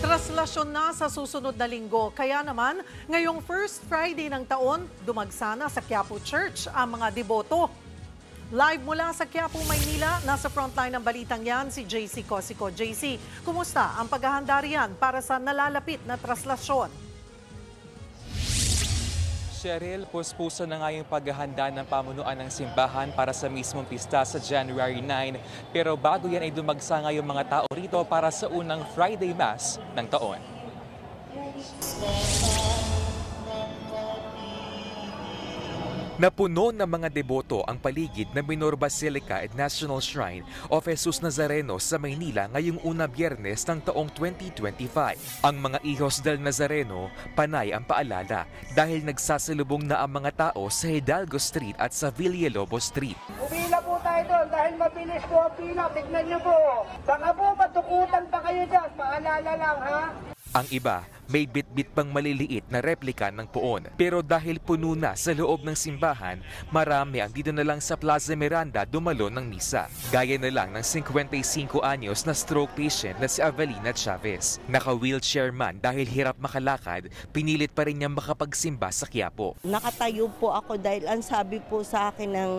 Traslasyon na sa susunod na linggo. Kaya naman, ngayong first Friday ng taon, dumagsana sa Quiapo Church ang mga deboto. Live mula sa Quiapo, Maynila, nasa frontline ng balitang yan si JC Cosico. JC, kumusta ang paghahanda riyan para sa nalalapit na traslasyon? Cheryl, puspuso na nga yung paghahanda ng pamunuan ng simbahan para sa mismong pista sa January 9. Pero bago yan ay dumagsa nga yung mga tao rito para sa unang Friday Mass ng taon. Napuno ng mga deboto ang paligid ng Minor Basilica at National Shrine of Jesus Nazareno sa Maynila ngayong unang Biyernes ng taong 2025. Ang mga Hijos del Nazareno, panay ang paalala dahil nagsasalubong na ang mga tao sa Hidalgo Street at sa Villalobos Street. Pumila po tayo doon dahil mabilis po ang pila. Tignan niyo po. Baka po matukutan pa kayo dyan. Paalala lang ha. Ang iba, may bit-bit pang maliliit na replika ng puon. Pero dahil puno na sa loob ng simbahan, marami ang dito na lang sa Plaza Miranda dumalo ng misa. Gaya na lang ng 55 anyos na stroke patient na si Avelina Chavez. Naka-wheelchair man dahil hirap makalakad, pinilit pa rin niyang makapagsimba sa Quiapo. Nakatayo po ako dahil ang sabi po sa akin ng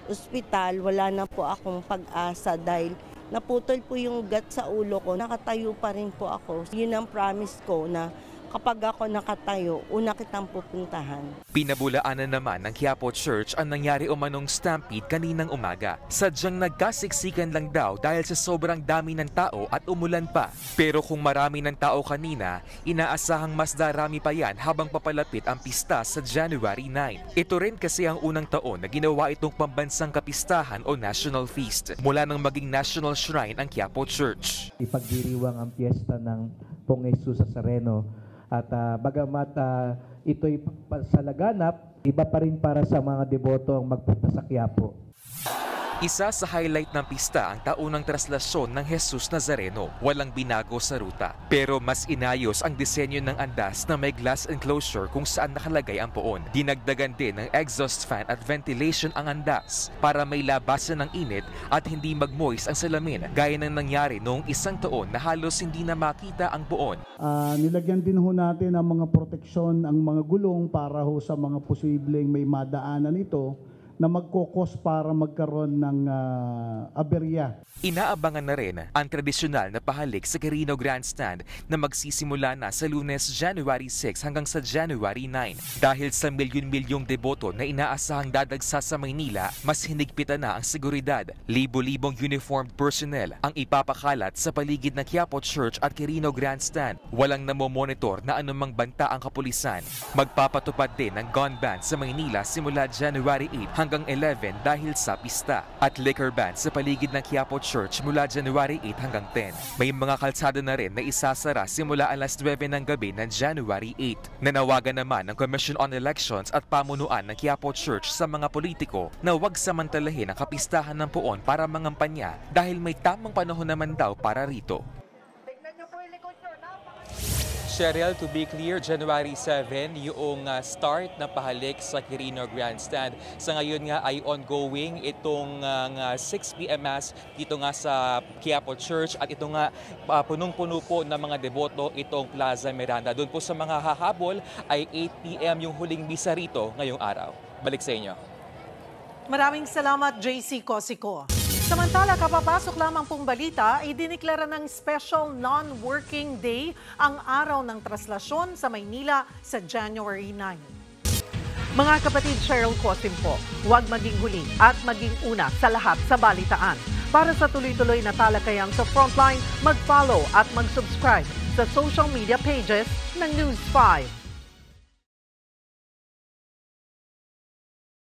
ospital, wala na po akong pag-asa dahil naputol po yung ugat sa ulo ko, nakatayo pa rin po ako. Yun ang promise ko na kapag ako nakatayo, una kitang pupuntahan. Pinabulaanan naman ng Quiapo Church ang nangyari umanong stampede kaninang umaga. Sadyang nagkasiksikan lang daw dahil sa sobrang dami ng tao at umulan pa. Pero kung marami ng tao kanina, inaasahang mas darami pa yan habang papalapit ang pista sa January 9. Ito rin kasi ang unang taon na ginawa itong pambansang kapistahan o National Feast mula nang maging National Shrine ang Quiapo Church. Ipagdiriwang ang piyesta ng Pong Jesus Nazareno. At bagamat ito'y sa laganap, iba pa rin para sa mga deboto ang magpunta sa Quiapo. Isa sa highlight ng pista ang taunang traslasyon ng Jesus Nazareno. Walang binago sa ruta. Pero mas inayos ang disenyo ng andas na may glass enclosure kung saan nakalagay ang poon. Dinagdagan din ng exhaust fan at ventilation ang andas para may labasan ng init at hindi mag-moist ang salamin gaya ng nangyari noong isang taon na halos hindi na makita ang poon. Nilagyan din ho natin ang mga proteksyon, ang mga gulong para ho sa mga posibleng may madaanan ito na magkokos para magkaroon ng aberya. Inaabangan na rin ang tradisyonal na pahalik sa Quirino Grandstand na magsisimula na sa Lunes, January 6 hanggang sa January 9. Dahil sa milyon-milyong deboto na inaasahang dadagsa sa Maynila, mas hinigpitan na ang seguridad. Libo-libong uniformed personnel ang ipapakalat sa paligid ng Quiapo Church at Quirino Grandstand. Walang namomonitor na anumang banta ang kapulisan. Magpapatupad din ng gun ban sa Maynila simula January 8 hanggang 11 dahil sa pista at liquor ban sa paligid ng Quiapo Church mula January 8 hanggang 10. May mga kalsada na rin na isasara simula alas 9 ng gabi ng January 8. Nanawagan naman ng Commission on Elections at pamunuan ng Quiapo Church sa mga politiko na huwag samantalahin ang kapistahan ng poon para mangampanya dahil may tamang panahon naman daw para rito. Cheryl, to be clear, January 7 yung start na pahalik sa Quirino Grandstand. Sa ngayon nga ay ongoing itong 6 p.m. Mass dito nga sa Quiapo Church at ito nga punong-puno po ng mga deboto itong Plaza Miranda. Doon po sa mga hahabol ay 8 p.m. yung huling misa rito ngayong araw. Balik sa inyo. Maraming salamat, JC Cosico. Samantala, kapapasok lamang pong balita, idiniklara ng special non-working day ang araw ng traslasyon sa Maynila sa January 9. Mga kapatid, Cheryl Cosim po, huwag maging huli at maging una sa lahat sa balitaan. Para sa tuloy-tuloy na talakayan sa Frontline, mag-follow at mag-subscribe sa social media pages ng News 5.